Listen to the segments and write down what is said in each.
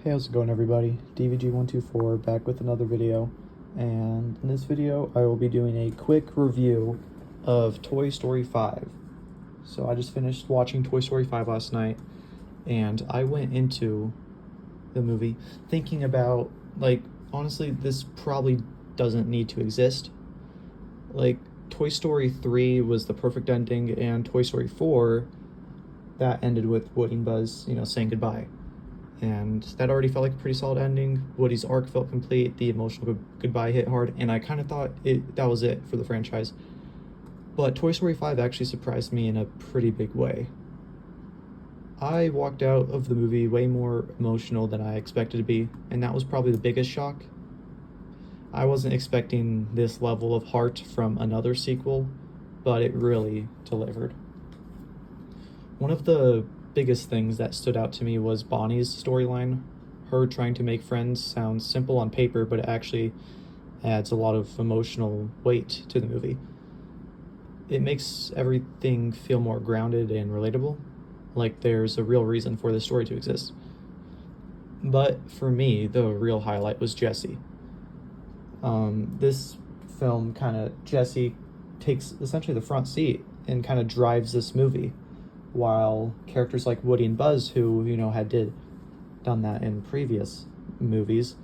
Hey, how's it going, everybody? DVG124 back with another video, and in this video I will be doing a quick review of Toy Story 5. So I just finished watching Toy Story 5 last night, and I went into the movie thinking about, honestly, this probably doesn't need to exist. Toy Story 3 was the perfect ending, and Toy Story 4, that ended with Woody and Buzz, saying goodbye. And that already felt like a pretty solid ending. Woody's arc felt complete, the emotional goodbye hit hard, and I kind of thought that was it for the franchise. But Toy Story 5 actually surprised me in a pretty big way. I walked out of the movie way more emotional than I expected to be, and that was probably the biggest shock. I wasn't expecting this level of heart from another sequel, but it really delivered. One of the biggest things that stood out to me was Bonnie's storyline. Her trying to make friends sounds simple on paper, but it actually adds a lot of emotional weight to the movie. It makes everything feel more grounded and relatable, like there's a real reason for the story to exist. But for me, the real highlight was Jessie. This film Jessie takes essentially the front seat and kind of drives this movie, while characters like Woody and Buzz, who, had done that in previous movies,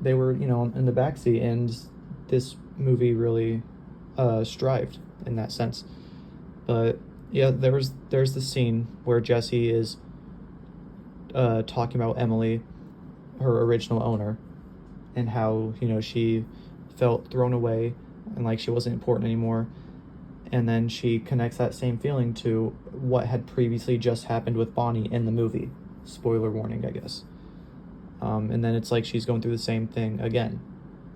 they were, in the backseat, and this movie really strived in that sense. But yeah, there's the scene where Jessie is talking about Emily, her original owner, and how, she felt thrown away and like she wasn't important anymore. And then she connects that same feeling to what had previously just happened with Bonnie in the movie. Spoiler warning, I guess. And then it's like she's going through the same thing again.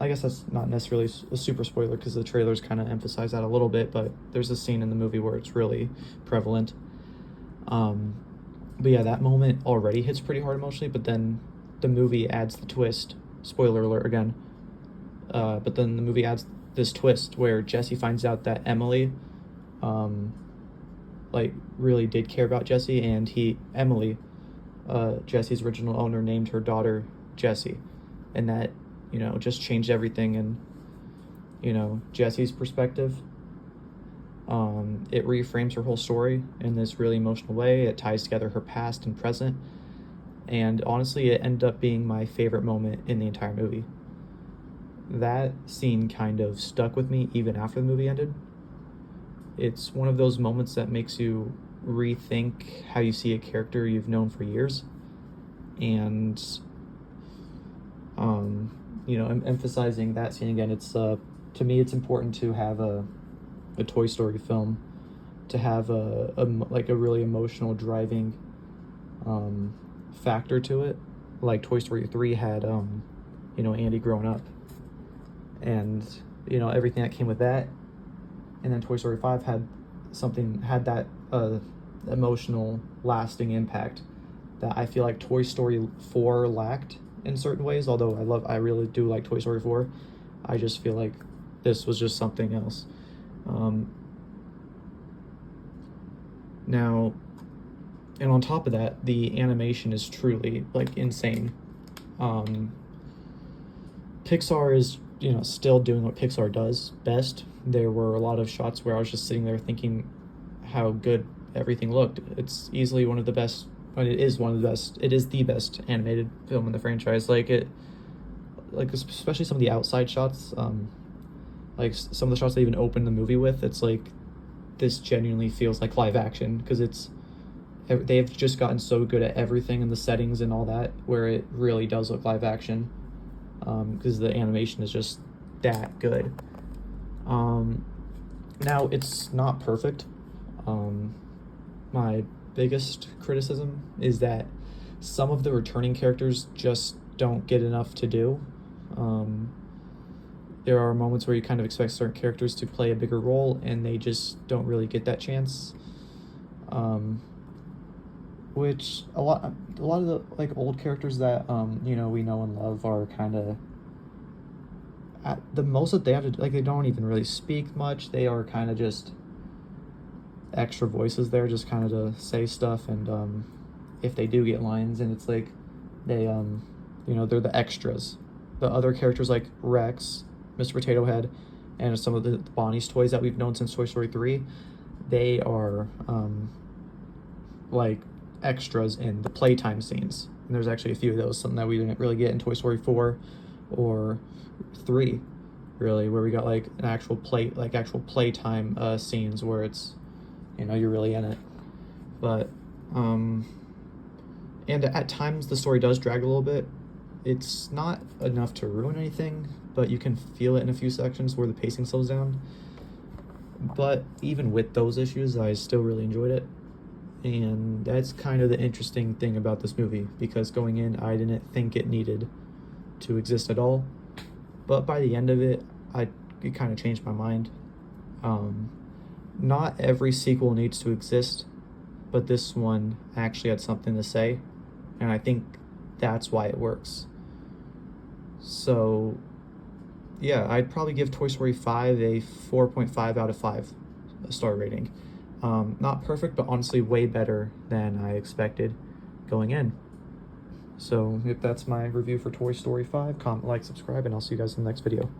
I guess that's not necessarily a super spoiler because the trailers kind of emphasize that a little bit, but there's a scene in the movie where it's really prevalent. But yeah, that moment already hits pretty hard emotionally, but then the movie adds the twist. Spoiler alert again. But then the movie adds this twist where Jessie finds out that Emily really did care about Jessie, and Emily, Jessie's original owner, named her daughter Jessie, and that, just changed everything. And, Jessie's perspective, it reframes her whole story in this really emotional way. It ties together her past and present, and honestly, it ended up being my favorite moment in the entire movie. That scene kind of stuck with me even after the movie ended. It's one of those moments that makes you rethink how you see a character you've known for years. And, I'm emphasizing that scene again. It's, to me, it's important to have a Toy Story film, to have a really emotional driving factor to it. Like Toy Story 3 had, Andy growing up, and everything that came with that. And then Toy Story 5 had that emotional lasting impact that I feel like Toy Story 4 lacked in certain ways. Although I really do like Toy Story 4, I just feel like this was just something else. Now, and on top of that, the animation is truly insane. Pixar is still doing what Pixar does best. There were a lot of shots where I was just sitting there thinking how good everything looked. It's easily one of the best, but it is one of the best. It is the best animated film in the franchise. Especially some of the outside shots, some of the shots they even opened the movie with. It's like this genuinely feels like live action because they've just gotten so good at everything and the settings and all that, where it really does look live action. Because the animation is just that good. Now, it's not perfect. My biggest criticism is that some of the returning characters just don't get enough to do. There are moments where you kind of expect certain characters to play a bigger role, and they just don't really get that chance. Which a lot of the old characters that we know and love are kind of, at the most that they have to, they don't even really speak much. They are kind of just extra voices there, just kind of to say stuff, and if they do get lines, and it's They, you know, they're the extras. The other characters like Rex, Mr. Potato Head, and some of the Bonnie's toys that we've known since Toy Story 3, they are, like, extras in the playtime scenes. And there's actually a few of those, something that we didn't really get in Toy Story 4 or 3, really, where we got, like, an actual playtime scenes where it's, you know, you're really in it. But, and at times the story does drag a little bit. It's not enough to ruin anything, but you can feel it in a few sections where the pacing slows down. But even with those issues, I still really enjoyed it. And that's kind of the interesting thing about this movie, because going in, I didn't think it needed to exist at all. But by the end of it, it kind of changed my mind. Not every sequel needs to exist, but this one actually had something to say, and I think that's why it works. So, yeah, I'd probably give Toy Story 5 a 4.5 out of 5 star rating. Not perfect, but honestly way better than I expected going in. So, if that's my review for Toy Story 5, comment, like, subscribe, and I'll see you guys in the next video.